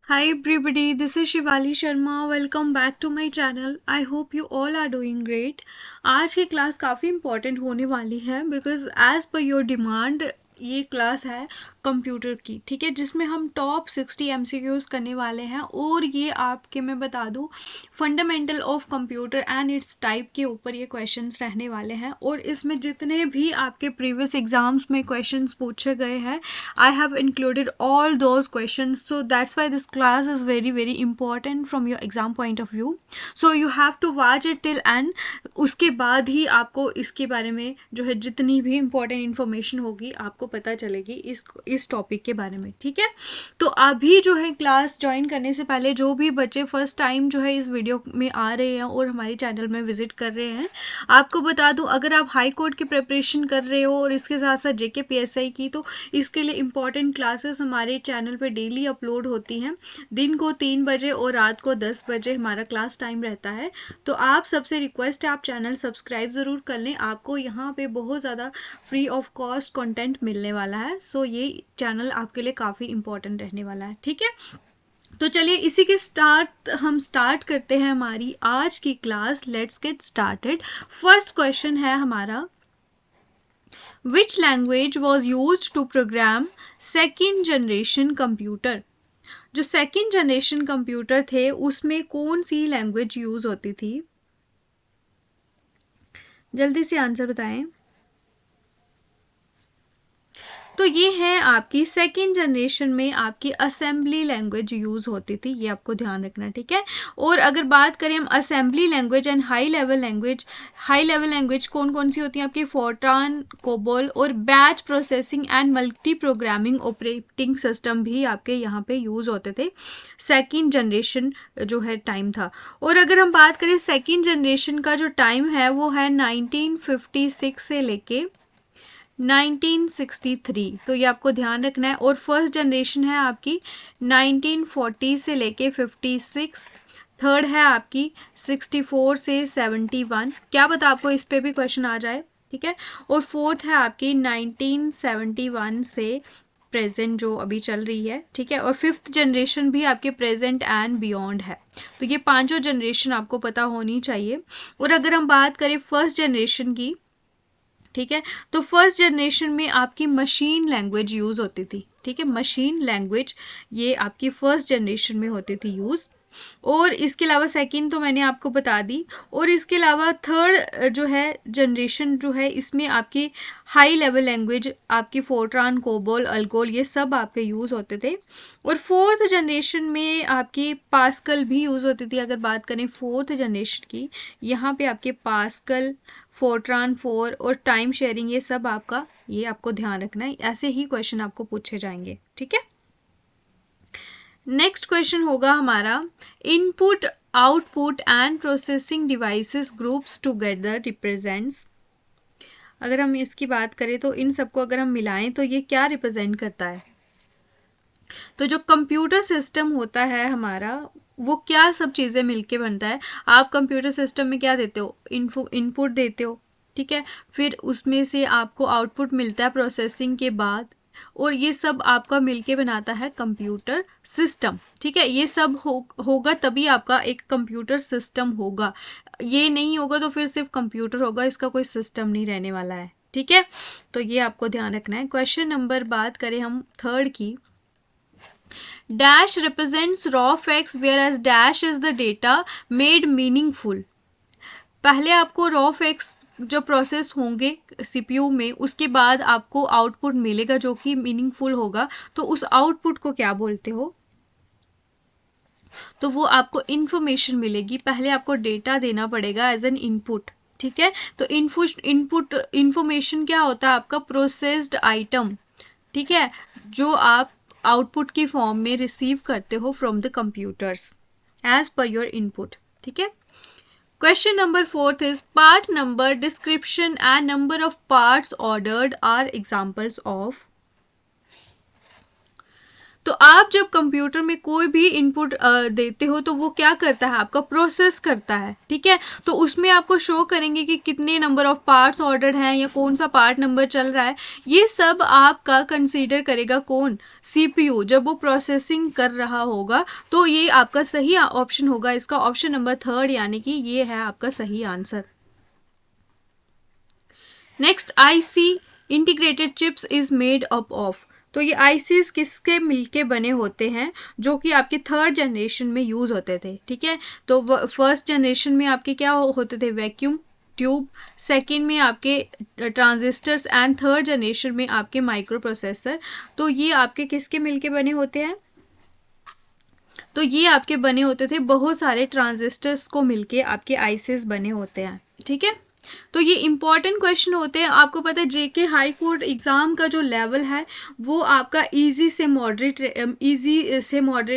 Hi everybody, this is Shivali Sharma. Welcome back to my channel. I hope you all are doing great. आज की class काफ़ी important होने वाली है because as per your demand ये class है computer की, ठीक है, जिसमें हम टॉप 60 एमसीक्यूज करने वाले हैं और ये आपके मैं बता दूँ fundamental of computer and it's type के ऊपर ये क्वेश्चंस रहने वाले हैं और इसमें जितने भी आपके प्रीवियस एग्जाम्स में क्वेश्चंस पूछे गए हैं I have included all those questions, so that's why this class is very important from your exam point of view. So you have to watch it till end. उसके बाद ही आपको इसके बारे में जो है जितनी भी इम्पोर्टेंट इन्फॉर्मेशन होगी आपको पता चलेगी इस टॉपिक के बारे में, ठीक है। तो अभी जो है क्लास ज्वाइन करने से पहले जो भी बच्चे फर्स्ट टाइम जो है इस वीडियो में आ रहे हैं और हमारे चैनल में विजिट कर रहे हैं, आपको बता दूं अगर आप हाई कोर्ट की प्रिपरेशन कर रहे हो और इसके साथ साथ जेके पीएसआई की, तो इसके लिए इम्पॉर्टेंट क्लासेस हमारे चैनल पे डेली अपलोड होती हैं। दिन को 3 बजे और रात को 10 बजे हमारा क्लास टाइम रहता है। तो आप सबसे रिक्वेस्ट है आप चैनल सब्सक्राइब ज़रूर कर लें, आपको यहाँ पे बहुत ज़्यादा फ्री ऑफ कॉस्ट कंटेंट मिलने वाला है। सो ये चैनल आपके लिए काफ़ी इम्पॉर्टेंट रहने वाला है, ठीक है। तो चलिए इसी के हम स्टार्ट करते हैं हमारी आज की class. Let's get started. First question है हमारा, which language was use to program second generation computer. जो सेकेंड जनरेशन कंप्यूटर थे उसमें कौन सी लैंग्वेज यूज होती थी? जल्दी से आंसर बताएं। तो ये है आपकी सेकेंड जनरेशन में आपकी असेंबली लैंग्वेज यूज़ होती थी, ये आपको ध्यान रखना, ठीक है। और अगर बात करें हम assembly language and high level language कौन कौन सी होती हैं आपकी? फोर्ट्रान, कोबोल और batch processing and multi programming operating system भी आपके यहाँ पे यूज़ होते थे। सेकेंड जनरेशन जो है टाइम था। और अगर हम बात करें सेकेंड जनरेशन का जो टाइम है वो है 1956 से लेके 1963, तो ये आपको ध्यान रखना है। और फर्स्ट जनरेशन है आपकी 1940 से लेके 56, थर्ड है आपकी 64 से 71, क्या पता आपको इस पे भी क्वेश्चन आ जाए, ठीक है। और फोर्थ है आपकी 1971 से प्रेजेंट जो अभी चल रही है, ठीक है। और फिफ्थ जनरेशन भी आपके प्रेजेंट एंड बियॉन्ड है। तो ये पांचों जनरेशन आपको पता होनी चाहिए। और अगर हम बात करें फर्स्ट जनरेशन की, ठीक है, तो फर्स्ट जनरेशन में आपकी मशीन लैंग्वेज यूज़ होती थी, ठीक है। मशीन लैंग्वेज ये आपकी फर्स्ट जनरेशन में होती थी यूज़। और इसके अलावा सेकंड तो मैंने आपको बता दी। और इसके अलावा थर्ड जो है जनरेशन जो है इसमें आपकी हाई लेवल लैंग्वेज आपकी फोर्ट्रान, कोबोल, अल्गोल ये सब आपके यूज़ होते थे। और फोर्थ जनरेशन में आपकी पास्कल भी यूज़ होती थी। अगर बात करें फोर्थ जनरेशन की, यहाँ पे आपके पास्कल, फोर्ट्रान 4 और टाइम शेयरिंग ये सब आपका, ये आपको ध्यान रखना है, ऐसे ही क्वेश्चन आपको पूछे जाएंगे, ठीक है। नेक्स्ट क्वेश्चन होगा हमारा, input, output and processing devices groups together represents. अगर हम इसकी बात करें तो इन सबको अगर हम मिलाएं तो ये क्या रिप्रेजेंट करता है? तो जो कंप्यूटर सिस्टम होता है हमारा वो क्या सब चीज़ें मिलके बनता है। आप कंप्यूटर सिस्टम में क्या देते हो? इनपुट देते हो, ठीक है। फिर उसमें से आपको आउटपुट मिलता है प्रोसेसिंग के बाद, और ये सब आपका मिलके बनाता है कंप्यूटर सिस्टम, ठीक है। ये सब होगा तभी आपका एक कंप्यूटर सिस्टम होगा। ये नहीं होगा तो फिर सिर्फ कंप्यूटर होगा, इसका कोई सिस्टम नहीं रहने वाला है, ठीक है। तो ये आपको ध्यान रखना है। क्वेश्चन नंबर बात करें हम थर्ड की, dash represents raw facts whereas dash is the data made meaningful. पहले आपको रॉ फैक्ट्स जो प्रोसेस होंगे सीपीयू में, उसके बाद आपको आउटपुट मिलेगा जो कि मीनिंगफुल होगा। तो उस आउटपुट को क्या बोलते हो? तो वो आपको इंफॉर्मेशन मिलेगी। पहले आपको डेटा देना पड़ेगा एज एन इनपुट, ठीक है। तो इनपुट इंफॉर्मेशन क्या होता है आपका? प्रोसेस्ड आइटम, ठीक है, जो आप आउटपुट की फॉर्म में रिसीव करते हो from the computers as per your input, ठीक है। Question number fourth is, part number, description and number of parts ordered are examples of. तो आप जब कंप्यूटर में कोई भी इनपुट देते हो तो वो क्या करता है, आपका प्रोसेस करता है, ठीक है। तो उसमें आपको शो करेंगे कि कितने नंबर ऑफ पार्ट्स ऑर्डर्ड हैं या कौन सा पार्ट नंबर चल रहा है। ये सब आपका कंसीडर करेगा कौन, सीपीयू, जब वो प्रोसेसिंग कर रहा होगा। तो ये आपका सही ऑप्शन होगा, इसका ऑप्शन नंबर 3, यानी कि ये है आपका सही answer. Next, IC integrated chips is made up of. तो ये आईसीज किसके मिलके बने होते हैं, जो कि आपके थर्ड जनरेशन में यूज होते थे, ठीक है। तो फर्स्ट जनरेशन में आपके क्या होते थे, वैक्यूम ट्यूब, सेकेंड में आपके ट्रांजिस्टर्स, एंड थर्ड जनरेशन में आपके माइक्रो प्रोसेसर। तो ये आपके किसके मिलके बने होते हैं, तो ये आपके बने होते थे बहुत सारे ट्रांजिस्टर्स को मिलके आपके आईसीज बने होते हैं, ठीक है। तो ये इंपॉर्टेंट क्वेश्चन होते हैं। आपको पता है जेके हाई कोर्ट एग्ज़ाम का जो लेवल है वो आपका इजी से मॉडरेट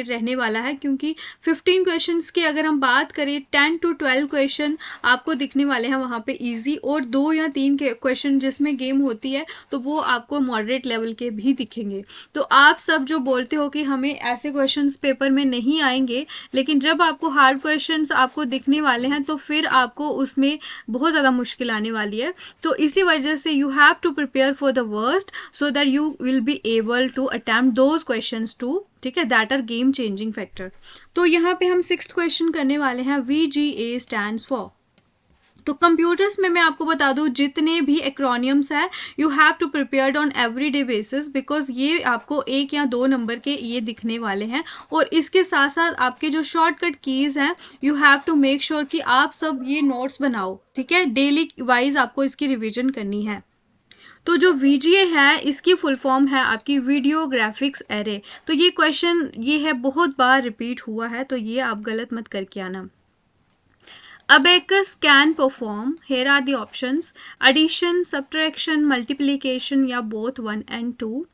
रहने वाला है, क्योंकि 15 क्वेश्चंस की अगर हम बात करें 10 to 12 क्वेश्चन आपको दिखने वाले हैं वहाँ पे इजी, और 2 या 3 के क्वेश्चन जिसमें गेम होती है तो वो आपको मॉडरेट लेवल के भी दिखेंगे। तो आप सब जो बोलते हो कि हमें ऐसे क्वेश्चंस पेपर में नहीं आएंगे, लेकिन जब आपको हार्ड क्वेश्चंस आपको दिखने वाले हैं तो फिर आपको उसमें बहुत ज़्यादा मुश्किल आने वाली है। तो इसी वजह से you have to prepare for the worst so that you will be able to attempt those questions too, ठीक है, that are game changing factor. तो यहाँ पे हम 6th क्वेश्चन करने वाले हैं, VGA स्टैंड्स फॉर। तो कंप्यूटर्स में मैं आपको बता दूं जितने भी एक्रोनियम्स है you have to prepared on everyday basis, because ये आपको 1 या 2 नंबर के ये दिखने वाले हैं। और इसके साथ साथ आपके जो शॉर्टकट कीज़ हैं you have to make sure कि आप सब ये नोट्स बनाओ, ठीक है, डेली वाइज आपको इसकी रिविजन करनी है। तो जो VGA है इसकी फुल फॉर्म है आपकी वीडियो ग्राफिक्स एरे। तो ये क्वेश्चन ये है बहुत बार रिपीट हुआ है, तो ये आप गलत मत करके आना। Abacus can perform, here are the options, addition, subtraction, multiplication या both 1 and 2।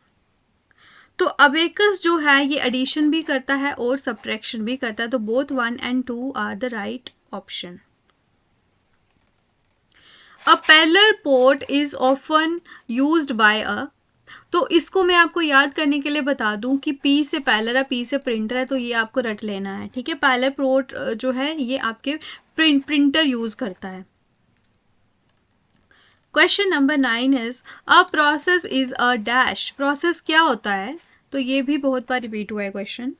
तो abacus जो है ये addition भी करता है और subtraction भी करता है, तो both 1 and 2 are the right option। A parallel port is often used by a, तो इसको मैं आपको याद करने के लिए बता दूं कि P से पैरेलल है, P से प्रिंटर है, तो ये आपको रट लेना है, ठीक है। पैरेलल पोर्ट जो है ये आपके प्रिंटर यूज करता है। Question number 9 is a process is a dash. Process क्या होता है, तो ये भी बहुत बार रिपीट हुआ है क्वेश्चन।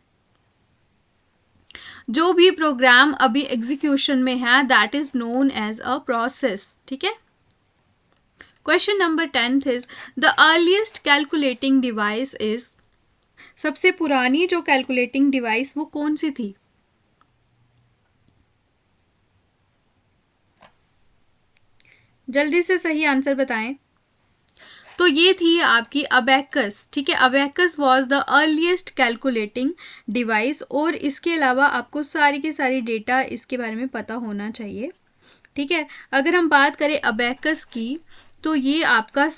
जो भी प्रोग्राम अभी एग्जीक्यूशन में है that is known as a process, ठीक है। Question number 10 is the earliest calculating device is. सबसे पुरानी जो कैलकुलेटिंग डिवाइस वो कौन सी थी, जल्दी से सही आंसर बताएं। तो ये थी आपकी अबैकस, ठीक है। Abacus was the earliest calculating device, और इसके अलावा आपको सारी की सारी डेटा इसके बारे में पता होना चाहिए, ठीक है। अगर हम बात करें अबैकस की तो ये आपका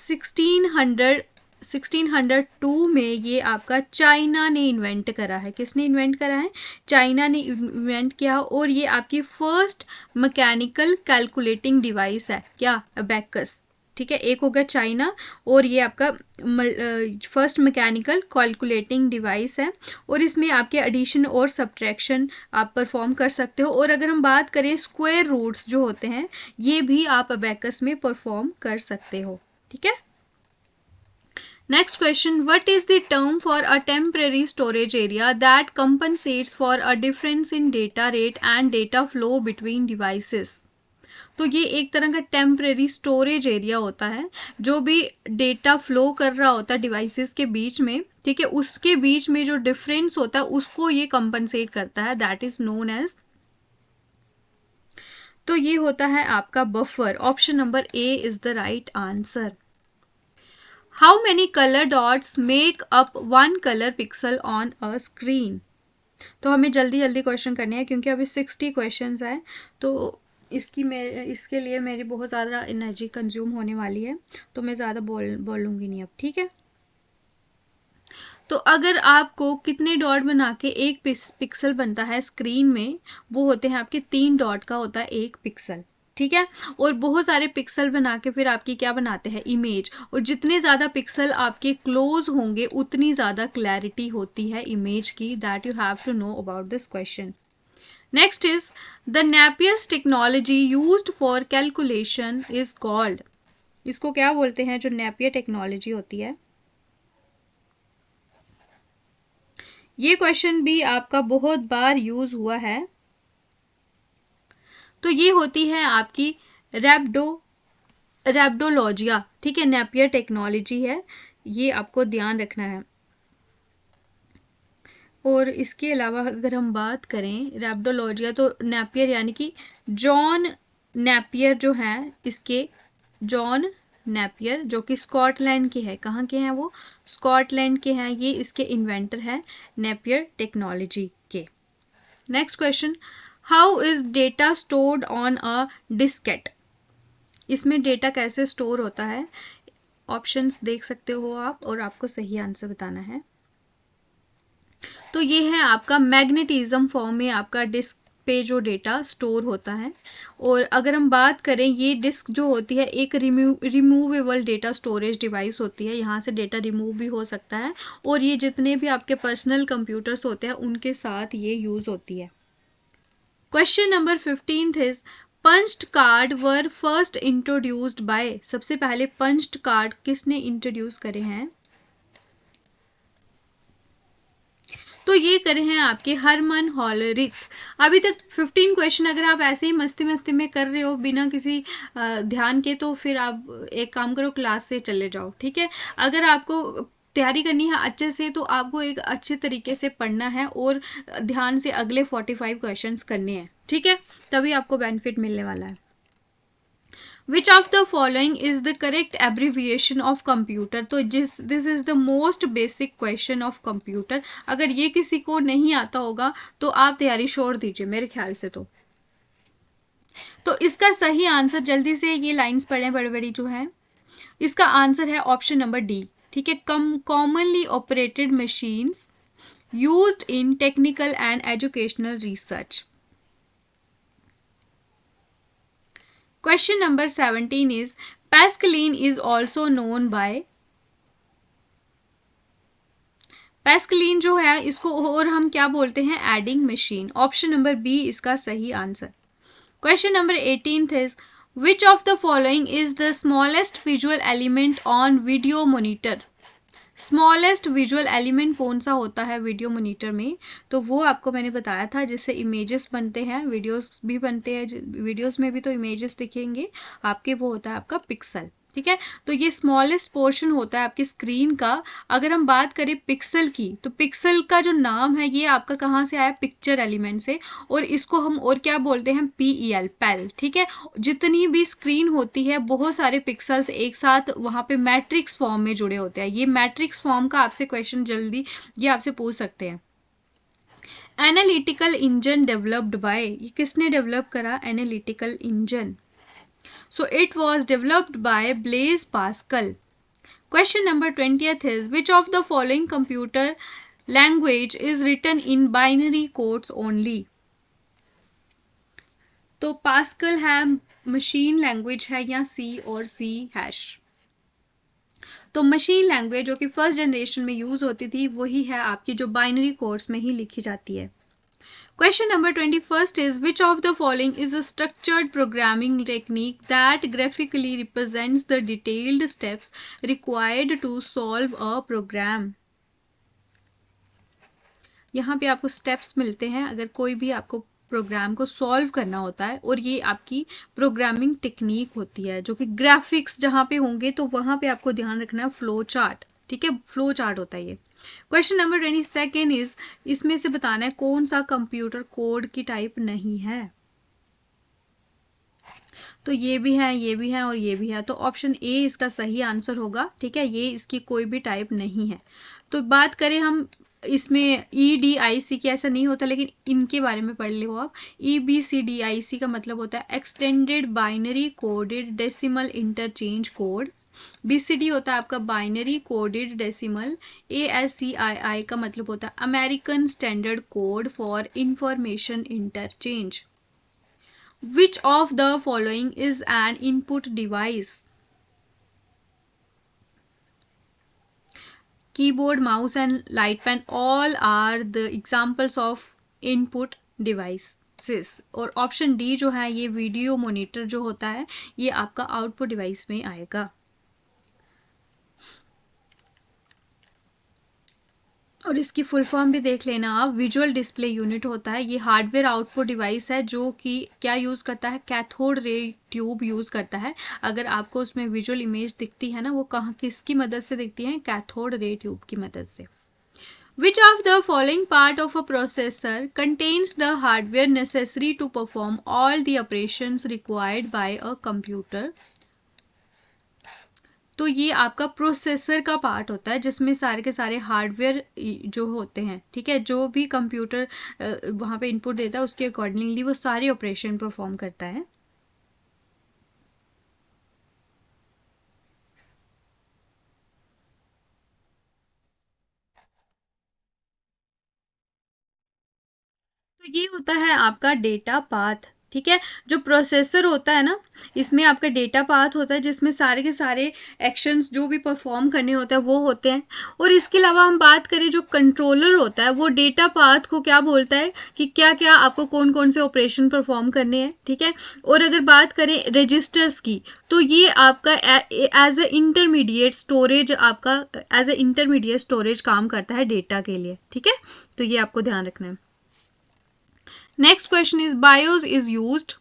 1602 में ये आपका चाइना ने इन्वेंट करा है। किसने इन्वेंट करा है, चाइना ने इन्वेंट किया, और ये आपकी फर्स्ट मैकेनिकल कैलकुलेटिंग डिवाइस है, क्या, अबैकस, ठीक है। एक होगा चाइना और ये आपका फर्स्ट मैकेनिकल कैलकुलेटिंग डिवाइस है, और इसमें आपके एडिशन और सब्ट्रैक्शन आप परफॉर्म कर सकते हो। और अगर हम बात करें स्क्वायर रूट्स जो होते हैं ये भी आप अबैकस में परफॉर्म कर सकते हो, ठीक है। Next question, what is the term for a temporary storage area that compensates for a difference in data rate and data flow between devices? तो ये एक तरह का टेम्परेरी स्टोरेज एरिया होता है जो भी डेटा फ्लो कर रहा होता है डिवाइसेस के बीच में, ठीक है, उसके बीच में जो डिफरेंस होता है उसको ये कंपनसेट करता है, दैट इज नोन एज, तो ये होता है आपका buffer. Option number A is the right answer. How many colour dots make up 1 colour pixel on a screen. तो हमें जल्दी जल्दी क्वेश्चन करने हैं क्योंकि अभी 60 क्वेश्चन हैं, तो इसके लिए मेरी बहुत ज़्यादा एनर्जी कंज्यूम होने वाली है, तो मैं ज़्यादा बोलूँगी नहीं अब, ठीक है। तो अगर आपको कितने डॉट बना के एक पिक्सल बनता है स्क्रीन में, वो होते हैं आपके 3 डॉट का होता है एक पिक्सल, ठीक है। और बहुत सारे पिक्सल बना के फिर आपकी क्या बनाते हैं, इमेज। और जितने ज़्यादा पिक्सल आपके क्लोज होंगे उतनी ज़्यादा क्लैरिटी होती है इमेज की। That you have to know about this question. Next is the Napier's technology used for calculation is called. इसको क्या बोलते हैं, जो नेपियर टेक्नोलॉजी होती है। ये क्वेश्चन भी आपका बहुत बार यूज हुआ है। तो ये होती है आपकी रैप्डोलॉजिया, ठीक है, नेपियर टेक्नोलॉजी है, ये आपको ध्यान रखना है। और इसके अलावा अगर हम बात करें रैप्डोलॉजिया, तो नेपियर यानी कि जॉन नेपियर जो हैं, इसके जॉन नेपियर जो कि स्कॉटलैंड के हैं। कहाँ के हैं वो, स्कॉटलैंड के हैं। ये इसके इन्वेंटर हैं नेपियर टेक्नोलॉजी के। Next question, how is data stored on a Diskit. इसमें डेटा कैसे स्टोर होता है, ऑप्शंस देख सकते हो आप और आपको सही आंसर बताना है। तो ये है आपका मैग्नेटिज्म फॉर्म में आपका डिस्क पे जो डेटा स्टोर होता है। और अगर हम बात करें, ये डिस्क जो होती है एक रिमूवेबल डेटा स्टोरेज डिवाइस होती है। यहाँ से डेटा रिमूव भी हो सकता है और ये जितने भी आपके पर्सनल कंप्यूटर्स होते हैं उनके साथ ये यूज़ होती है। Question number 15 is punched card were first introduced by. सबसे पहले पंच्ड कार्ड किसने इंट्रोड्यूस करे हैं, तो ये करे हैं आपके हरमन हॉलरिक। अभी तक 15 क्वेश्चन अगर आप ऐसे ही मस्ती मस्ती में कर रहे हो बिना किसी ध्यान के, तो फिर आप एक काम करो, क्लास से चले जाओ, ठीक है। अगर आपको तैयारी करनी है अच्छे से, तो आपको एक अच्छे तरीके से पढ़ना है और ध्यान से अगले 45 क्वेश्चंस करने हैं, ठीक है, तभी आपको बेनिफिट मिलने वाला है। Which of the following is the correct abbreviation of computer? तो this is the most basic question of computer। अगर ये किसी को नहीं आता होगा तो आप तैयारी छोड़ दीजिए मेरे ख्याल से। तो इसका सही आंसर, जल्दी से ये लाइंस पढ़ें बड़ी बड़ी जो है, इसका आंसर है ऑप्शन नंबर डी, ठीक है, commonly operated machines used in technical and educational research. Question number 17 is Pascaline is also known by। Pascaline जो है इसको और हम क्या बोलते हैं, adding machine. Option number B इसका सही answer. Question number 18 is Which of the following is the smallest visual element on video monitor? Smallest visual element कौन सा होता है वीडियो मॉनिटर में, तो वो आपको मैंने बताया था, जिससे इमेजेस बनते हैं, वीडियोस भी बनते हैं, वीडियोस में भी तो इमेजेस दिखेंगे आपके, वो होता है आपका पिक्सल, ठीक है। तो ये स्मॉलेस्ट पोर्शन होता है आपकी स्क्रीन का। अगर हम बात करें पिक्सल की, तो पिक्सल का जो नाम है ये आपका कहाँ से आया, पिक्चर एलिमेंट से, और इसको हम और क्या बोलते हैं, PEL, पेल, ठीक है। जितनी भी स्क्रीन होती है बहुत सारे पिक्सल्स एक साथ वहाँ पे मैट्रिक्स फॉर्म में जुड़े होते हैं। ये मैट्रिक्स फॉर्म का आपसे क्वेश्चन जल्दी ये आपसे पूछ सकते हैं। एनालिटिकल इंजन डेवलप्ड बाय, ये किसने डेवलप करा, analytical engine. So it was developed by Blaise Pascal. Question number 20th is which of the following computer language is written in binary codes only? तो पास्कल है, machine language है, या C और C#। तो machine language जो कि first generation में use होती थी वही है आपकी, जो बाइनरी कोड्स में ही लिखी जाती है। Question number 21st is which of the following is a structured programming technique that graphically represents the detailed steps required to solve a program? यहाँ पे आपको स्टेप्स मिलते हैं अगर कोई भी आपको प्रोग्राम को सॉल्व करना होता है, और ये आपकी प्रोग्रामिंग टेक्निक होती है जो कि ग्राफिक्स जहाँ पे होंगे तो वहाँ पे आपको ध्यान रखना है फ्लो चार्ट, ठीक है, फ्लो चार्ट होता है ये। क्वेश्चन नंबर 22 इज इसमें से बताना है कौन सा कंप्यूटर कोड की टाइप नहीं है। तो ये भी है, ये भी है और ये भी है, तो ऑप्शन ए इसका सही आंसर होगा, ठीक है, ये इसकी कोई भी टाइप नहीं है। तो बात करें हम इसमें EDIC की, ऐसा नहीं होता लेकिन इनके बारे में पढ़ लो आप। EBCDIC का मतलब होता है extended binary coded decimal interchange code. BCD होता है आपका बाइनरी कोडेड डेसिमल। ASCII का मतलब होता है American standard code for information interchange. Which of the following is an input device? Keyboard, mouse and light pen all are the examples of input devices. और option D जो है ये video monitor जो होता है ये आपका आउटपुट डिवाइस में आएगा. और इसकी फुल फॉर्म भी देख लेना आप. विजुअल डिस्प्ले यूनिट होता है, ये हार्डवेयर आउटपुट डिवाइस है जो कि क्या यूज़ करता है, कैथोड रे ट्यूब यूज़ करता है. अगर आपको उसमें विजुअल इमेज दिखती है ना, वो कहाँ किसकी मदद से दिखती है, कैथोड रे ट्यूब की मदद से. Which of the following part of a processor contains the hardware necessary to perform all the operations required by a computer? तो ये आपका प्रोसेसर का पार्ट होता है जिसमें सारे के सारे हार्डवेयर जो होते हैं, ठीक है, जो भी कंप्यूटर वहाँ पे इनपुट देता है उसके अकॉर्डिंगली वो सारे ऑपरेशन परफॉर्म करता है. तो ये होता है आपका डेटा पाथ, ठीक है. जो प्रोसेसर होता है ना, इसमें आपका डेटा पाथ होता है जिसमें सारे के सारे एक्शंस जो भी परफॉर्म करने होते हैं वो होते हैं. और इसके अलावा हम बात करें जो कंट्रोलर होता है वो डेटा पाथ को क्या बोलता है कि क्या क्या आपको कौन कौन से ऑपरेशन परफॉर्म करने हैं, ठीक है. और अगर बात करें रजिस्टर्स की तो ये आपका एज ए इंटरमीडिएट स्टोरेज, आपका एज ए इंटरमीडिएट स्टोरेज काम करता है डेटा के लिए, ठीक है. तो ये आपको ध्यान रखना है. Next question is BIOS is used.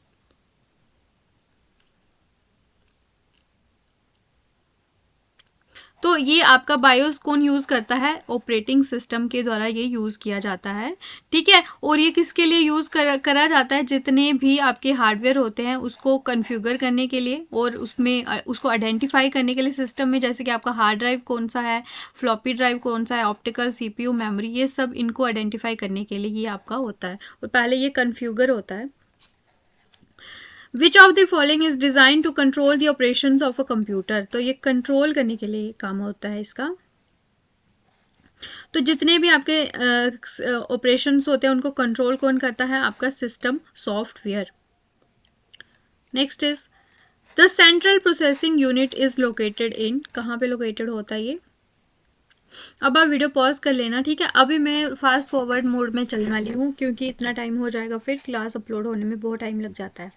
तो ये आपका बायोस कौन यूज़ करता है, ऑपरेटिंग सिस्टम के द्वारा ये यूज़ किया जाता है, ठीक है. और ये किसके लिए यूज़ करा जाता है, जितने भी आपके हार्डवेयर होते हैं उसको कॉन्फ़िगर करने के लिए और उसमें उसको आइडेंटिफाई करने के लिए सिस्टम में, जैसे कि आपका हार्ड ड्राइव कौन सा है, फ्लॉपी ड्राइव कौन सा है, ऑप्टिकल, सीपीयू, मेमोरी, ये सब इनको आइडेंटिफाई करने के लिए ये आपका होता है. और पहले ये कॉन्फ़िगर होता है. Which of the following is design to control the operations of a computer. तो ये कंट्रोल करने के लिए काम होता है इसका. तो जितने भी आपके ऑपरेशंस होते हैं उनको कंट्रोल कौन करता है, आपका system software. Next is the central processing unit is located in. कहाँ पे लोकेटेड होता है ये. अब आप वीडियो पॉज कर लेना, ठीक है. अभी मैं फास्ट फॉरवर्ड मोड में चलने वाली हूँ क्योंकि इतना टाइम हो जाएगा, फिर क्लास अपलोड होने में बहुत टाइम लग जाता है.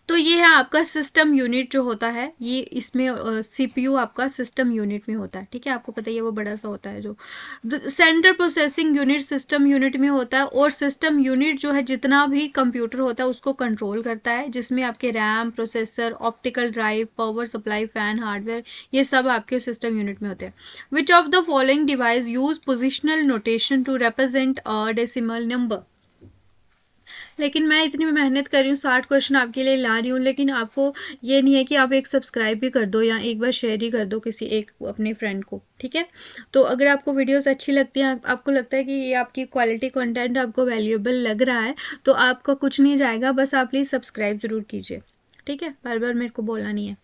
तो ये है आपका सिस्टम यूनिट जो होता है, ये इसमें सीपीयू आपका सिस्टम यूनिट में होता है, ठीक है. आपको पता ही है वो बड़ा सा होता है. जो central processing unit system unit में होता है. और सिस्टम यूनिट जो है जितना भी कंप्यूटर होता है उसको कंट्रोल करता है, जिसमें आपके RAM, processor, optical drive, power supply, fan, hardware, ये सब आपके सिस्टम यूनिट में होते हैं. Which of the following device use positional notation to represent a decimal number. लेकिन मैं इतनी मेहनत कर रही हूँ, 60 क्वेश्चन आपके लिए ला रही हूँ, लेकिन आपको ये नहीं है कि आप एक सब्सक्राइब भी कर दो या एक बार शेयर ही कर दो किसी एक अपने फ्रेंड को, ठीक है. तो अगर आपको वीडियोस अच्छी लगती हैं, आपको लगता है कि ये आपकी क्वालिटी कंटेंट आपको वैल्यूएबल लग रहा है, तो आपका कुछ नहीं जाएगा, बस आप प्लीज़ सब्सक्राइब ज़रूर कीजिए, ठीक है. बार बार मेरे को बोलना नहीं है.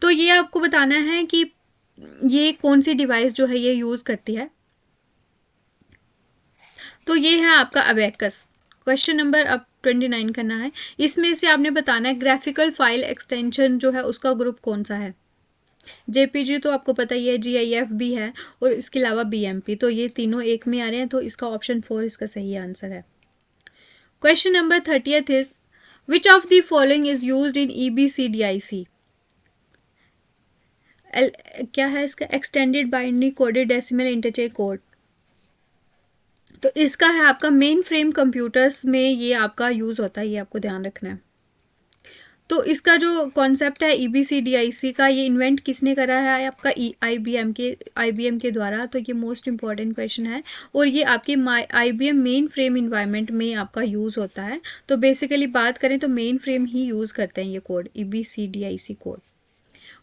तो ये आपको बताना है कि ये कौन सी डिवाइस जो है ये यूज़ करती है. तो ये है आपका अबेकस. क्वेश्चन नंबर अब 29 करना है. इसमें से आपने बताना है ग्राफिकल फाइल एक्सटेंशन जो है उसका ग्रुप कौन सा है. जेपीजी तो आपको पता ही है, जीआईएफ भी है, और इसके अलावा बीएमपी. तो ये तीनों एक में आ रहे हैं, तो इसका ऑप्शन 4 इसका सही आंसर है. Question number 30th is which of the following is used in EBCDIC. क्या है इसका, extended binary coded decimal interchange code. तो इसका है आपका मेन फ्रेम कंप्यूटर्स में ये आपका यूज़ होता है, ये आपको ध्यान रखना है. तो इसका जो कॉन्सेप्ट है EBCDIC का, ये इन्वेंट किसने करा है, आपका IBM के द्वारा. तो ये मोस्ट इम्पॉर्टेंट क्वेश्चन है. और ये आपके IBM मेन फ्रेम इन्वायरमेंट में आपका यूज़ होता है. तो बेसिकली बात करें तो मेन फ्रेम ही यूज़ करते हैं ये code, EBCDIC code.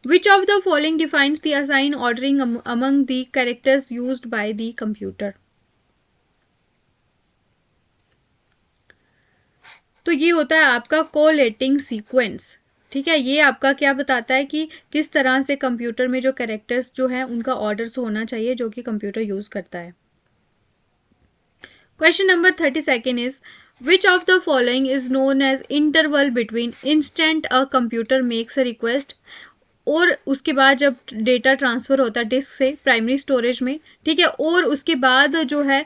Which of the following defines the assign ordering among the characters used by the computer. तो ये होता है आपका कोलेटिंग सीक्वेंस, ठीक है. ये आपका क्या बताता है कि किस तरह से कंप्यूटर में जो कैरेक्टर्स जो है उनका ऑर्डर्स होना चाहिए जो कि कंप्यूटर यूज़ करता है. Question number 32 is which of the following is known as interval between instant a computer makes a request, और उसके बाद जब डेटा ट्रांसफ़र होता है डिस्क से प्राइमरी स्टोरेज में, ठीक है, और उसके बाद जो है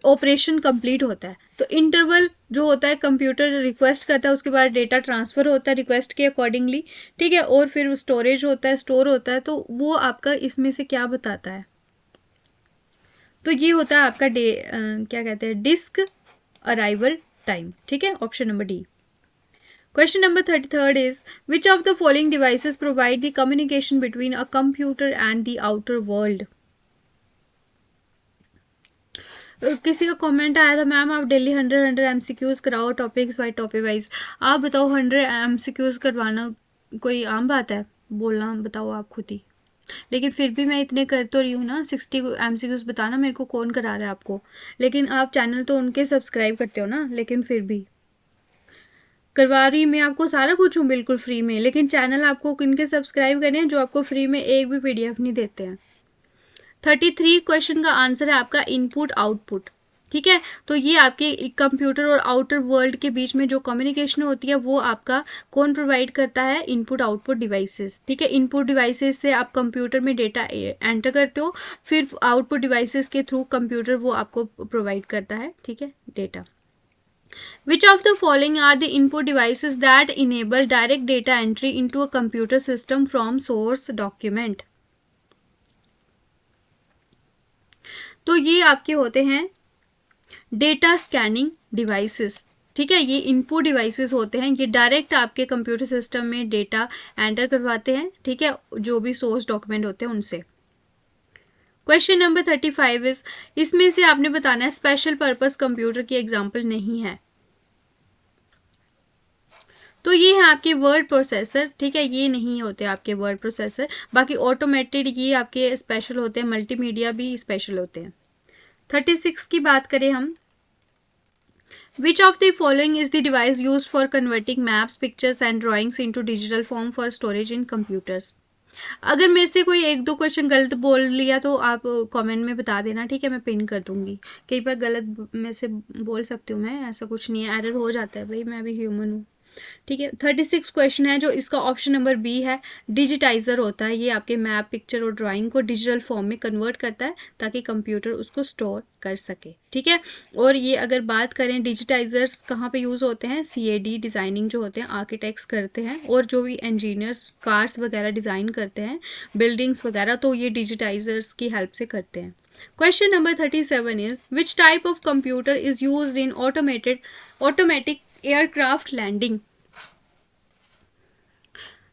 ऑपरेशन कंप्लीट होता है। तो इंटरवल जो होता है, कंप्यूटर रिक्वेस्ट करता है, उसके बाद डेटा ट्रांसफ़र होता है रिक्वेस्ट के अकॉर्डिंगली, ठीक है, और फिर स्टोरेज होता है, स्टोर होता है। तो वो आपका इसमें से क्या बताता है? तो ये होता है आपका क्या कहते हैं, डिस्क अराइवल टाइम, ठीक है, option number D. Question number 33 is, which of the following devices provide the communication between a computer and the outer world? किसी का कमेंट आया था, मैम आप डेली 100 MCQs कराओ टॉपिक्स वाइज टॉपिक वाइज। आप बताओ 100 MCQs करवाना कोई आम बात है? बोलना बताओ आप खुद ही। लेकिन फिर भी मैं इतने कर तो रही हूँ ना, 60 MCQs बताना मेरे को कौन करा रहा है आपको? लेकिन आप चैनल तो उनके सब्सक्राइब करते हो ना, लेकिन फिर भी करवा रही मैं आपको सारा कुछ हूँ बिल्कुल फ्री में, लेकिन चैनल आपको किनके सब्सक्राइब करने हैं जो आपको फ्री में एक भी PDF नहीं देते हैं। 33 क्वेश्चन का आंसर है आपका इनपुट आउटपुट, ठीक है। तो ये आपके कंप्यूटर और आउटर वर्ल्ड के बीच में जो कम्युनिकेशन होती है वो आपका कौन प्रोवाइड करता है? इनपुट आउटपुट डिवाइसेस, ठीक है। इनपुट डिवाइसेस से आप कंप्यूटर में डेटा एंटर करते हो, फिर आउटपुट डिवाइसेस के थ्रू कंप्यूटर वो आपको प्रोवाइड करता है, ठीक है, data. Which of the following are the input devices that enable direct data entry into a computer system from source document? तो ये आपके होते हैं डेटा स्कैनिंग डिवाइसेस, ठीक है। ये इनपुट डिवाइसेस होते हैं, ये डायरेक्ट आपके कंप्यूटर सिस्टम में डेटा एंटर करवाते हैं, ठीक है, जो भी सोर्स डॉक्यूमेंट होते हैं उनसे। क्वेश्चन नंबर 35 इज, इसमें से आपने बताना है स्पेशल पर्पस कंप्यूटर की एग्जाम्पल नहीं है। तो ये है आपके वर्ड प्रोसेसर, ठीक है, ये नहीं होते आपके वर्ड प्रोसेसर। बाकी ऑटोमेटेड ये आपके स्पेशल होते हैं, मल्टीमीडिया भी स्पेशल होते हैं। 36 की बात करें हम, विच of the following is the device use for converting maps pictures and drawings into digital form for storage in computers? अगर मेरे से कोई एक दो क्वेश्चन गलत बोल लिया तो आप कमेंट में बता देना, ठीक है, मैं पिन कर दूंगी। कई बार गलत मेरे से बोल सकती हूँ मैं, ऐसा कुछ नहीं है, एरर हो जाता है भाई, मैं भी ह्यूमन हूँ, ठीक है। 36 क्वेश्चन है जो इसका ऑप्शन नंबर बी है, डिजिटाइजर होता है। ये आपके मैप पिक्चर और ड्राइंग को डिजिटल फॉर्म में कन्वर्ट करता है ताकि कंप्यूटर उसको स्टोर कर सके, ठीक है। और ये अगर बात करें डिजिटाइजर्स कहाँ पे यूज़ होते हैं, CAD डिज़ाइनिंग जो होते हैं आर्किटेक्ट्स करते हैं, और जो भी इंजीनियर्स कार्स वगैरह डिज़ाइन करते हैं, बिल्डिंग्स वगैरह, तो ये डिजिटाइजर्स की हेल्प से करते हैं। Question number 37 is, which type of computer is used in automatic aircraft landing?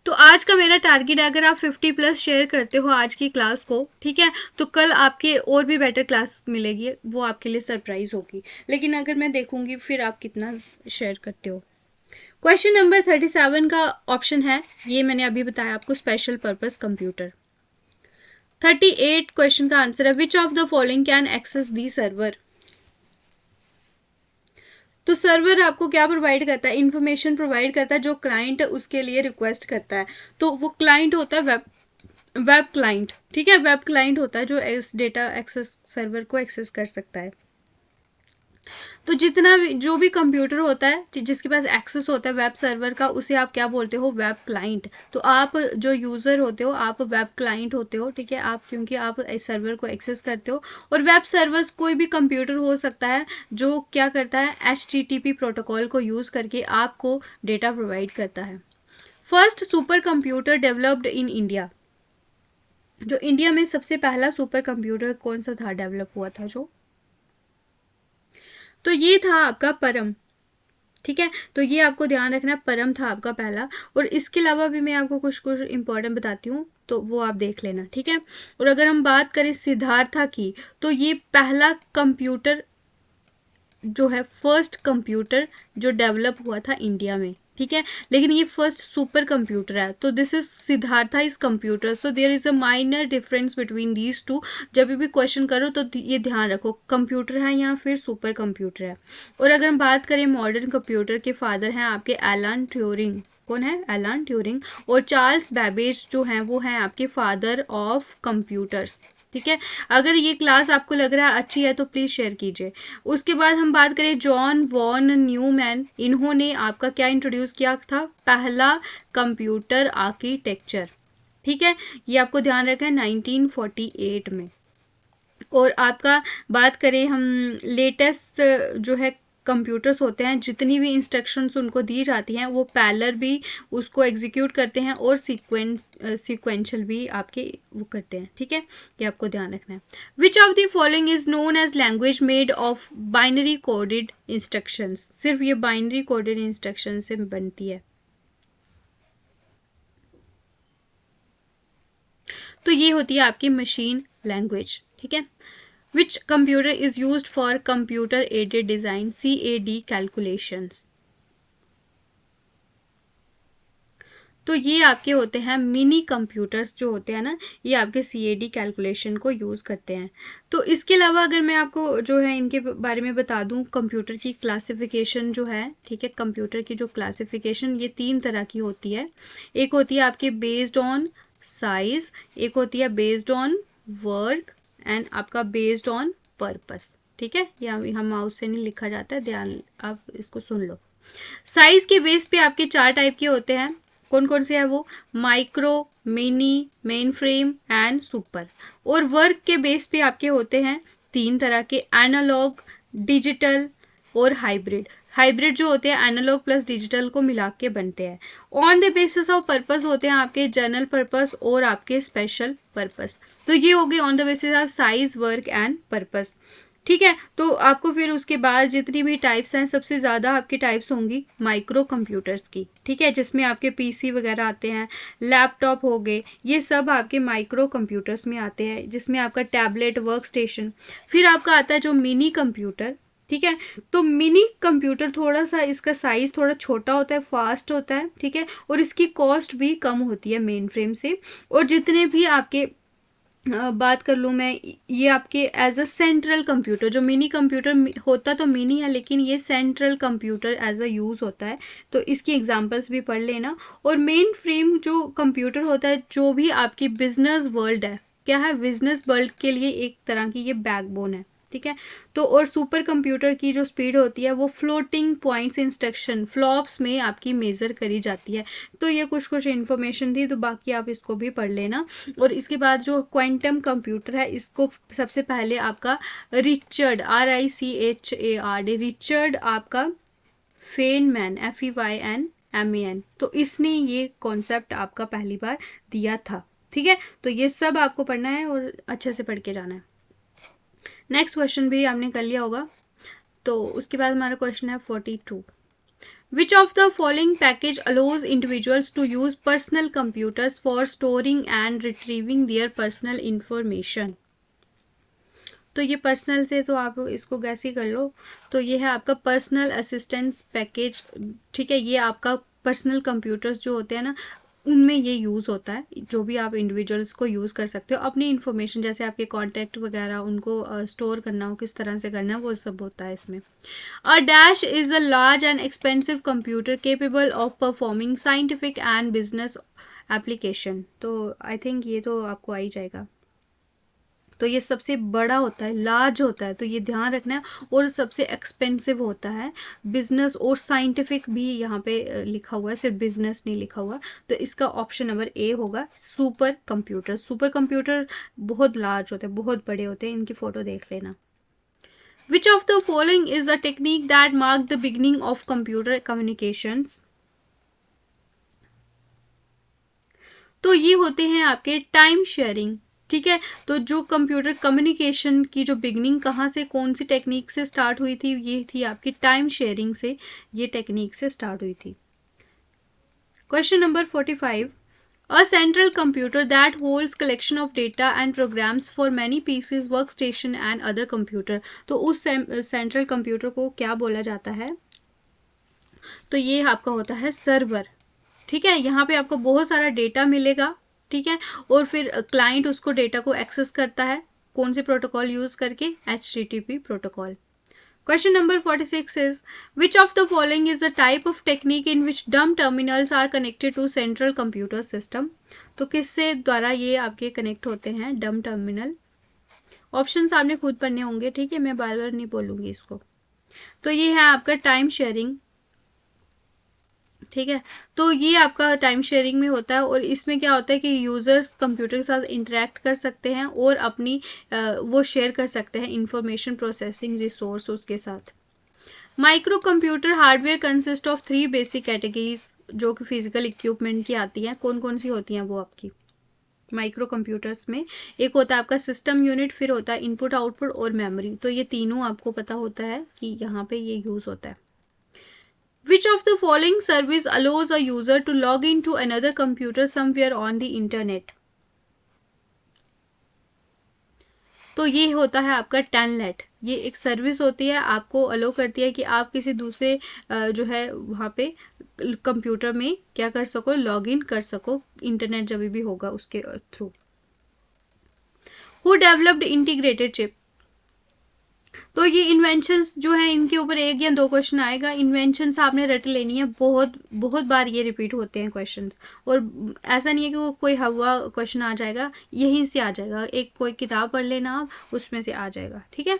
तो आज का मेरा टारगेट है, अगर आप 50+ शेयर करते हो आज की क्लास को, ठीक है, तो कल आपके और भी बेटर क्लास मिलेगी, वो आपके लिए सरप्राइज होगी। लेकिन अगर मैं देखूंगी फिर आप कितना शेयर करते हो। क्वेश्चन नंबर 37 का ऑप्शन है, ये मैंने अभी बताया आपको, स्पेशल पर्पस कंप्यूटर। 38 क्वेश्चन का आंसर है, which of the following can access the server? तो सर्वर आपको क्या प्रोवाइड करता है? इंफॉर्मेशन प्रोवाइड करता है जो क्लाइंट उसके लिए रिक्वेस्ट करता है। तो वो क्लाइंट होता है वेब क्लाइंट, ठीक है, वेब क्लाइंट होता है जो इस डेटा एक्सेस सर्वर को एक्सेस कर सकता है। तो जितना भी जो भी कंप्यूटर होता है जिसके पास एक्सेस होता है वेब सर्वर का, उसे आप क्या बोलते हो? Web client. तो आप जो यूज़र होते हो आप वेब क्लाइंट होते हो, ठीक है, आप क्योंकि आप इस सर्वर को एक्सेस करते हो। और वेब सर्वर्स कोई भी कंप्यूटर हो सकता है जो क्या करता है, HTTP प्रोटोकॉल को यूज़ करके आपको डेटा प्रोवाइड करता है। First super computer developed in India, जो इंडिया में सबसे पहला सुपर कंप्यूटर कौन सा था, डेवलप हुआ था जो? तो ये था आपका परम, ठीक है। तो ये आपको ध्यान रखना, परम था आपका पहला। और इसके अलावा भी मैं आपको कुछ कुछ इंपॉर्टेंट बताती हूँ, तो वो आप देख लेना, ठीक है। और अगर हम बात करें सिद्धार्था की, तो ये पहला कंप्यूटर जो है, फर्स्ट कंप्यूटर जो डेवलप हुआ था इंडिया में, ठीक है। लेकिन ये फर्स्ट सुपर कंप्यूटर है, तो this is Siddhartha is computer, so there is a minor difference between these two. जब भी क्वेश्चन करो तो ये ध्यान रखो, कंप्यूटर है या फिर सुपर कंप्यूटर है। और अगर हम बात करें मॉडर्न कंप्यूटर के फादर हैं आपके एलन ट्यूरिंग। कौन है? Alan Turing. और चार्ल्स बेबेज जो हैं वो हैं आपके फादर ऑफ कंप्यूटर्स, ठीक है। अगर ये क्लास आपको लग रहा है अच्छी है तो प्लीज़ शेयर कीजिए। उसके बाद हम बात करें जॉन वॉन न्यूमैन, इन्होंने आपका क्या इंट्रोड्यूस किया था, पहला कंप्यूटर आर्किटेक्चर। ठीक है, ये आपको ध्यान रखना है 1948 में। और आपका बात करें हम लेटेस्ट जो है कंप्यूटर्स होते हैं, जितनी भी इंस्ट्रक्शंस उनको दी जाती हैं वो पैरेलल भी उसको एग्जीक्यूट करते हैं और सीक्वेंशियल भी आपके वो करते हैं। ठीक है, ये आपको ध्यान रखना है। Which of the following is known as language made of binary coded instructions, सिर्फ ये बाइनरी कोडेड इंस्ट्रक्शन से बनती है। तो ये होती है आपकी मशीन लैंग्वेज। ठीक है। Which computer is used for computer aided design, CAD calculations. तो ये आपके होते हैं मिनी कंप्यूटर्स जो होते हैं ना, ये आपके CAD कैलकुलेशन को यूज़ करते हैं। तो इसके अलावा अगर मैं आपको जो है इनके बारे में बता दूं, कंप्यूटर की क्लासिफिकेशन जो है, ठीक है, कंप्यूटर की जो क्लासिफिकेशन ये 3 तरह की होती है। एक होती है आपके बेस्ड ऑन साइज, एक होती है बेस्ड ऑन वर्क एंड आपका बेस्ड ऑन पर्पस। ठीक है, ये हम माउस से नहीं लिखा जाता है, ध्यान आप इसको सुन लो। साइज के बेस पे आपके 4 टाइप के होते हैं। कौन कौन से है वो, micro, mini, main frame and super. और वर्क के बेस पे आपके होते हैं 3 तरह के, एनालॉग, डिजिटल और हाइब्रिड। हाइब्रिड जो होते हैं एनालॉग प्लस डिजिटल को मिला के बनते हैं। On the basis of purpose होते हैं आपके जनरल पर्पस और आपके स्पेशल पर्पस। तो ये हो गए on the basis of size, work and purpose. ठीक है, तो आपको फिर उसके बाद जितनी भी टाइप्स हैं, सबसे ज़्यादा आपकी टाइप्स होंगी माइक्रो कंप्यूटर्स की। ठीक है, जिसमें आपके PC वगैरह आते हैं, लैपटॉप हो गए, ये सब आपके माइक्रो कंप्यूटर्स में आते हैं, जिसमें आपका टैबलेट, वर्क स्टेशन। फिर आपका आता है जो मिनी कंप्यूटर। ठीक है, तो मिनी कंप्यूटर थोड़ा सा इसका साइज थोड़ा छोटा होता है, फास्ट होता है। ठीक है, और इसकी कॉस्ट भी कम होती है मेन फ्रेम से। और जितने भी आपके बात कर लूँ मैं, ये आपके एज अ सेंट्रल कंप्यूटर, जो मिनी कंप्यूटर होता तो मिनी है, लेकिन ये central computer as a use होता है। तो इसकी एग्जांपल्स भी पढ़ लेना। और मेन फ्रेम जो कंप्यूटर होता है, जो भी आपकी बिजनेस वर्ल्ड है, क्या है, बिजनेस वर्ल्ड के लिए एक तरह की ये बैकबोन है। ठीक है, तो और सुपर कंप्यूटर की जो स्पीड होती है वो फ्लोटिंग पॉइंट्स इंस्ट्रक्शन फ्लॉप्स में आपकी मेज़र करी जाती है। तो ये कुछ इन्फॉर्मेशन थी, तो बाकी आप इसको भी पढ़ लेना। और इसके बाद जो क्वांटम कंप्यूटर है, इसको सबसे पहले आपका रिचर्ड, RICHARD, रिचर्ड आपका फेनमैन, FEYNMAN, तो इसने ये कॉन्सेप्ट आपका पहली बार दिया था। ठीक है, तो ये सब आपको पढ़ना है और अच्छे से पढ़ के जाना है। नेक्स्ट क्वेश्चन भी आपने कर लिया होगा। तो उसके बाद हमारा क्वेश्चन है 42। Which of the following package allows individuals to use personal computers for storing and retrieving their personal information? तो ये पर्सनल से तो आप इसको गैस ही कर लो। तो ये है आपका पर्सनल असिस्टेंस पैकेज। ठीक है, ये आपका पर्सनल कंप्यूटर्स जो होते हैं ना, उनमें ये यूज़ होता है। जो भी आप इंडिविजुअल्स को यूज़ कर सकते हो अपनी इन्फॉर्मेशन, जैसे आपके कॉन्टैक्ट वगैरह उनको स्टोर करना हो, किस तरह से करना है, वो सब होता है इसमें। A dash is a large and expensive computer capable of performing scientific and business application. तो आई थिंक ये तो आपको आ ही जाएगा। तो ये सबसे बड़ा होता है, लार्ज होता है, तो ये ध्यान रखना है। और सबसे एक्सपेंसिव होता है, बिजनेस और साइंटिफिक भी यहाँ पे लिखा हुआ है, सिर्फ बिजनेस नहीं लिखा हुआ। तो इसका ऑप्शन नंबर A होगा, सुपर कंप्यूटर। सुपर कंप्यूटर बहुत लार्ज होते हैं, बहुत बड़े होते हैं, इनकी फ़ोटो देख लेना। Which of the following is a technique that marked the beginning of computer communications? तो ये होते हैं आपके टाइम शेयरिंग। ठीक है, तो जो कंप्यूटर कम्युनिकेशन की जो बिगनिंग कहाँ से, कौन सी टेक्निक से स्टार्ट हुई थी, ये थी आपकी टाइम शेयरिंग से, ये टेक्निक से स्टार्ट हुई थी। Question number 45। A central computer that holds collection of data and programs for many PCs, workstation and other computer। तो उस सेंट्रल कंप्यूटर को क्या बोला जाता है? तो ये आपका होता है सर्वर। ठीक है, यहाँ पे आपको बहुत सारा डेटा मिलेगा। ठीक है, और फिर क्लाइंट उसको डेटा को एक्सेस करता है, कौन से प्रोटोकॉल यूज करके, HTTP protocol. Question number 46 is, which of the following is the type of technique in which dumb terminals are connected to central computer system? तो किससे द्वारा ये आपके कनेक्ट होते हैं डम टर्मिनल? ऑप्शंस आपने खुद पढ़ने होंगे, ठीक है, मैं बार बार नहीं बोलूँगी इसको। तो ये है आपका टाइम शेयरिंग, ठीक है। तो ये आपका टाइम शेयरिंग में होता है, और इसमें क्या होता है कि यूज़र्स कंप्यूटर के साथ इंटरेक्ट कर सकते हैं और अपनी वो शेयर कर सकते हैं इंफॉर्मेशन प्रोसेसिंग रिसोर्स उसके साथ। Micro computer hardware consist of 3 basic categories, जो कि फिजिकल इक्विपमेंट की आती हैं। कौन कौन सी होती हैं वो आपकी माइक्रो कंप्यूटर्स में? एक होता है आपका सिस्टम यूनिट, फिर होता है इनपुट आउटपुट और मेमोरी। तो ये तीनों आपको पता होता है कि यहाँ पे ये यूज़ होता है। Which of the following service allows a user to log into another computer somewhere on the internet? तो ये होता है आपका टेलनेट। ये एक सर्विस होती है, आपको अलो करती है कि आप किसी दूसरे जो है वहाँ पे कंप्यूटर में क्या कर सको, लॉग इन कर सको, इंटरनेट जब भी होगा उसके through. Who developed integrated chip? तो ये इन्वेंशंस जो है इनके ऊपर 1 या 2 क्वेश्चन आएगा। इन्वेंशंस आपने रट लेनी है, बहुत बहुत बार ये रिपीट होते हैं क्वेश्चंस, और ऐसा नहीं है कि वो कोई हवा क्वेश्चन आ जाएगा, यहीं से आ जाएगा। एक कोई किताब पढ़ लेना आप, उसमें से आ जाएगा, ठीक है।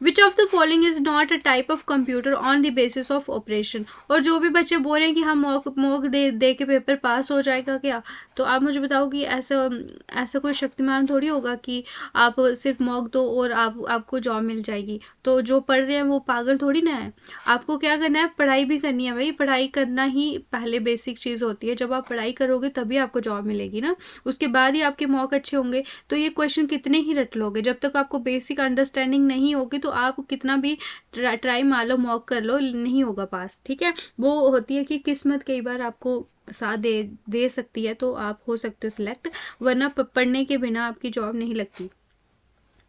Which of the following is not a type of computer on the basis of operation? और जो भी बच्चे बोल रहे हैं कि हम मॉक दे के पेपर पास हो जाएगा क्या, तो आप मुझे बताओ कि ऐसा ऐसा कोई शक्तिमान थोड़ी होगा कि आप सिर्फ मॉक दो और आपको जॉब मिल जाएगी। तो जो पढ़ रहे हैं वो पागल थोड़ी ना है। आपको क्या करना है, पढ़ाई भी करनी है भाई। पढ़ाई करना ही पहले बेसिक चीज़ होती है। जब आप पढ़ाई करोगे तभी आपको जॉब मिलेगी ना, उसके बाद ही आपके मॉक अच्छे होंगे। तो ये क्वेश्चन कितने ही रट लोगे, जब तक आपको बेसिक अंडरस्टैंडिंग नहीं होगी तो आप कितना भी ट्राई मार लो, मॉक कर लो, नहीं होगा पास, ठीक है। वो होती है कि किस्मत कई बार आपको साथ दे सकती है, तो आप हो सकते हो सिलेक्ट, वरना पढ़ने के बिना आपकी जॉब नहीं लगती।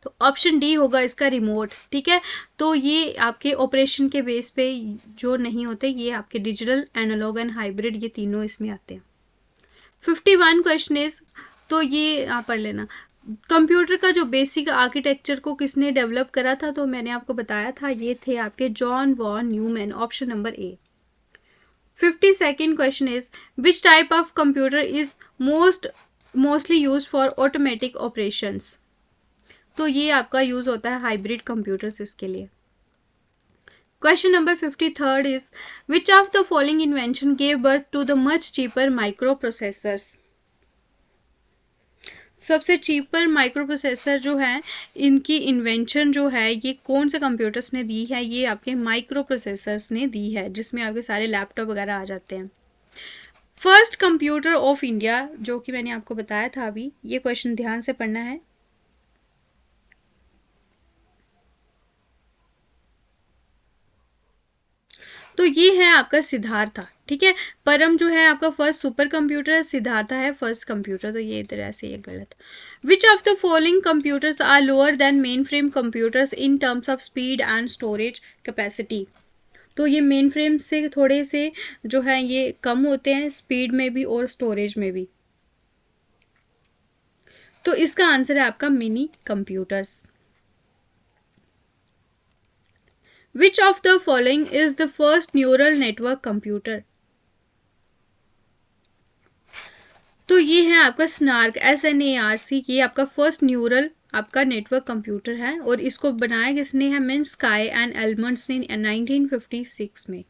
तो ऑप्शन डी होगा इसका, रिमोट, ठीक है। तो ये आपके ऑपरेशन के बेस पे जो नहीं होते, ये आपके डिजिटल, एनालॉग एंड हाइब्रिड, ये तीनों इसमें आते हैं। 51 क्वेश्चन इज, तो ये आप पढ़ लेना। कंप्यूटर का जो बेसिक आर्किटेक्चर को किसने डेवलप करा था? तो मैंने आपको बताया था, ये थे आपके John von Neumann, option number A. 52nd question is, which type of computer is mostly use for automatic operations? तो ये आपका यूज होता है हाइब्रिड कंप्यूटर्स इसके लिए। Question number 53rd is, which of the following invention gave birth to the much cheaper micro processors? सबसे cheaper micro processor जो है, इनकी इन्वेंशन जो है, ये कौन से कंप्यूटर्स ने दी है? ये आपके माइक्रो प्रोसेसर्स ने दी है, जिसमें आपके सारे लैपटॉप वगैरह आ जाते हैं। फर्स्ट कंप्यूटर ऑफ इंडिया, जो कि मैंने आपको बताया था अभी, ये क्वेश्चन ध्यान से पढ़ना है। तो ये है आपका सिद्धार्था, ठीक है। परम जो है आपका फर्स्ट सुपर कंप्यूटर है, सिद्धार्था है फर्स्ट कंप्यूटर। तो ये इधर ऐसे ये गलत। Which of the following computers are lower than main frame computers in terms of speed and storage capacity? तो ये मेन फ्रेम से थोड़े से जो है ये कम होते हैं, स्पीड में भी और स्टोरेज में भी। तो इसका आंसर है आपका mini computers. Which of the following is the first neural network computer? तो ये है आपका स्नार्क, SNARC, ये आपका फर्स्ट न्यूरल आपका नेटवर्क कंप्यूटर है, और इसको बनाया किसने है? मिन स्काई एंड एलमंड्स ने 1956 में।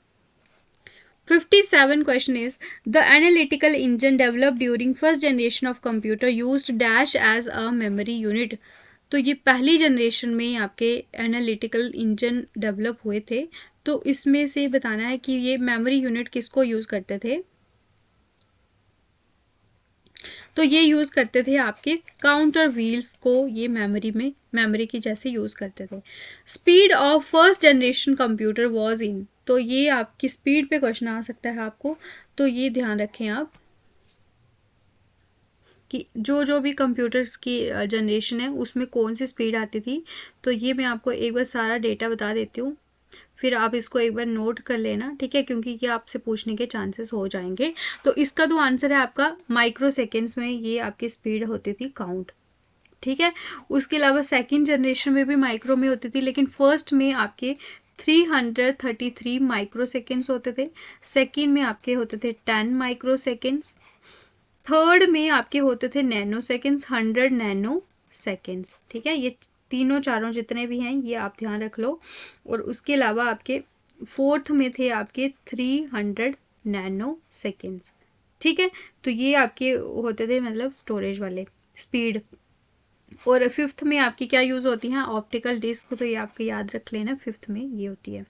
57 question is, the analytical engine developed during first generation of computer used dash as a memory unit? तो ये पहली जनरेशन में आपके एनालिटिकल इंजन डेवलप हुए थे। तो इसमें से बताना है कि ये मेमोरी यूनिट किसको यूज़ करते थे? तो ये यूज़ करते थे आपके काउंटर व्हील्स को, ये मेमोरी की जैसे यूज़ करते थे। Speed of first generation computer was in, तो ये आपकी स्पीड पे क्वेश्चन आ सकता है आपको, तो ये ध्यान रखें आप कि जो भी कंप्यूटर्स की जनरेशन है उसमें कौन सी स्पीड आती थी। तो ये मैं आपको एक बार सारा डेटा बता देती हूँ, फिर आप इसको एक बार नोट कर लेना, ठीक है, क्योंकि ये आपसे पूछने के चांसेस हो जाएंगे। तो इसका तो आंसर है आपका माइक्रो सेकेंड्स में ये आपकी स्पीड होती थी काउंट, ठीक है। उसके अलावा सेकेंड जनरेशन में भी माइक्रो में होती थी, लेकिन फर्स्ट में आपके 333 माइक्रो सेकेंड्स होते थे, सेकेंड में आपके होते थे 10 माइक्रो सेकेंड्स, थर्ड में आपके होते थे नैनो सेकेंड्स, 100 नैनो सेकेंड्स, ठीक है। ये तीनों चारों जितने भी हैं ये आप ध्यान रख लो। और उसके अलावा आपके 4th में थे आपके 300 नैनो सेकेंड्स। ठीक है, तो ये आपके होते थे मतलब स्टोरेज वाले स्पीड। और 5th में आपकी क्या यूज़ होती हैं, ऑप्टिकल डिस्क, तो ये आपको याद रख लेना 5th में ये होती है।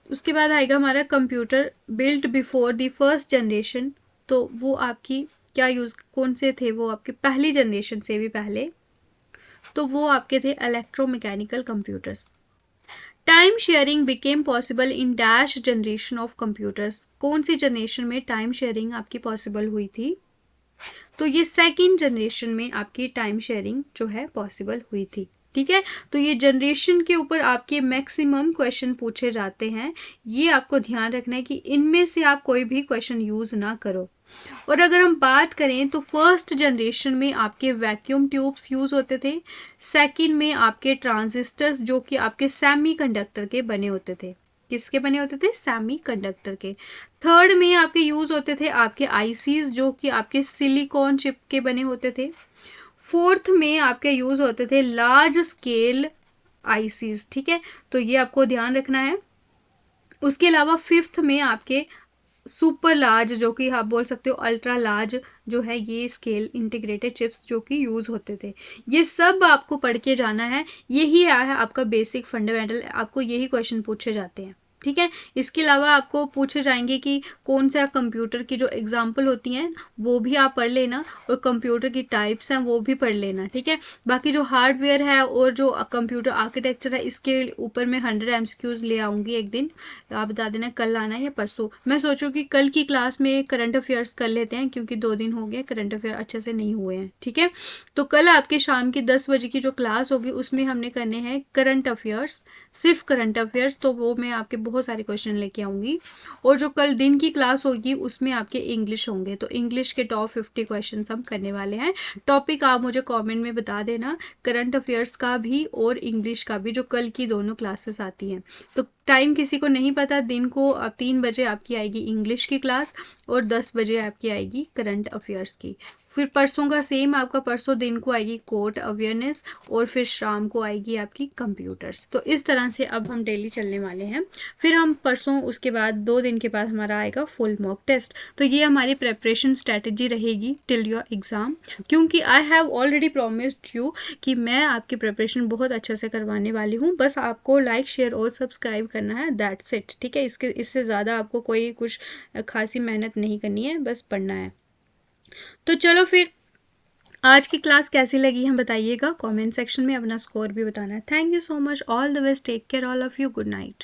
उसके बाद आएगा हमारा computer built before the first generation, तो वो आपकी क्या यूज़ कौन से थे, वो आपके पहली जनरेशन से भी पहले, तो वो आपके थे electromechanical computers. Time sharing became possible in dash generation of computers, कौन सी जनरेशन में टाइम शेयरिंग आपकी पॉसिबल हुई थी, तो ये सेकेंड जनरेशन में आपकी टाइम शेयरिंग जो है पॉसिबल हुई थी। ठीक है, तो ये जनरेशन के ऊपर आपके मैक्सिमम क्वेश्चन पूछे जाते हैं, ये आपको ध्यान रखना है कि इनमें से आप कोई भी क्वेश्चन यूज़ ना करो। और अगर हम बात करें तो फर्स्ट जनरेशन में आपके वैक्यूम ट्यूब्स यूज़ होते थे, सेकंड में आपके ट्रांजिस्टर्स जो कि आपके सेमीकंडक्टर के बने होते थे, किसके बने होते थे, सेमीकंडक्टर के। थर्ड में आपके यूज़ होते थे आपके आईसीज जो कि आपके सिलिकॉन चिप के बने होते थे। फोर्थ में आपके यूज़ होते थे लार्ज स्केल आईसीज। ठीक है, तो ये आपको ध्यान रखना है। उसके अलावा 5th में आपके सुपर लार्ज जो कि आप बोल सकते हो अल्ट्रा लार्ज जो है ये स्केल इंटीग्रेटेड चिप्स जो कि यूज़ होते थे। ये सब आपको पढ़ के जाना है, यही है आपका बेसिक फंडामेंटल, आपको यही क्वेश्चन पूछे जाते हैं। ठीक है, इसके अलावा आपको पूछे जाएंगे कि कौन सा कंप्यूटर की जो एग्जाम्पल होती हैं वो भी आप पढ़ लेना, और कंप्यूटर की टाइप्स हैं वो भी पढ़ लेना। ठीक है, बाकी जो हार्डवेयर है और जो कंप्यूटर आर्किटेक्चर है इसके ऊपर मैं 100 MCQs ले आऊँगी एक दिन, आप बता देना कल आना है या परसों। मैं सोचूँ कि कल की क्लास में करंट अफेयर्स कर लेते हैं क्योंकि 2 दिन हो गए करंट अफेयर अच्छे से नहीं हुए हैं। ठीक है, तो कल आपके शाम की 10 बजे की जो क्लास होगी उसमें हमने करने हैं करंट अफेयर्स, सिर्फ करंट अफेयर्स, तो वो मैं आपके बहुत सारे क्वेश्चन लेके आऊँगी। और जो कल दिन की क्लास होगी उसमें आपके इंग्लिश होंगे, तो इंग्लिश के टॉप 50 क्वेश्चन हम करने वाले हैं। टॉपिक आप मुझे कमेंट में बता देना, करंट अफेयर्स का भी और इंग्लिश का भी, जो कल की दोनों क्लासेस आती हैं। तो टाइम किसी को नहीं पता, दिन को 3 बजे आपकी आएगी इंग्लिश की क्लास और 10 बजे आपकी आएगी करंट अफेयर्स की। फिर परसों का सेम, आपका परसों दिन को आएगी कोर्ट अवेयरनेस और फिर शाम को आएगी आपकी कंप्यूटर्स। तो इस तरह से अब हम डेली चलने वाले हैं। फिर हम परसों उसके बाद 2 दिन के बाद हमारा आएगा फुल मॉक टेस्ट। तो ये हमारी प्रेपरेशन स्ट्रैटेजी रहेगी टिल योर एग्ज़ाम, क्योंकि I have already promised you कि मैं आपकी प्रिपरेशन बहुत अच्छे से करवाने वाली हूँ। बस आपको लाइक शेयर और सब्सक्राइब करना है, दैट्स इट। ठीक है, इससे ज़्यादा आपको कोई कुछ खासी मेहनत नहीं करनी है, बस पढ़ना है। तो चलो फिर, आज की क्लास कैसी लगी है बताइएगा कमेंट सेक्शन में, अपना स्कोर भी बताना है। Thank you so much, all the best, take care all of you, good night.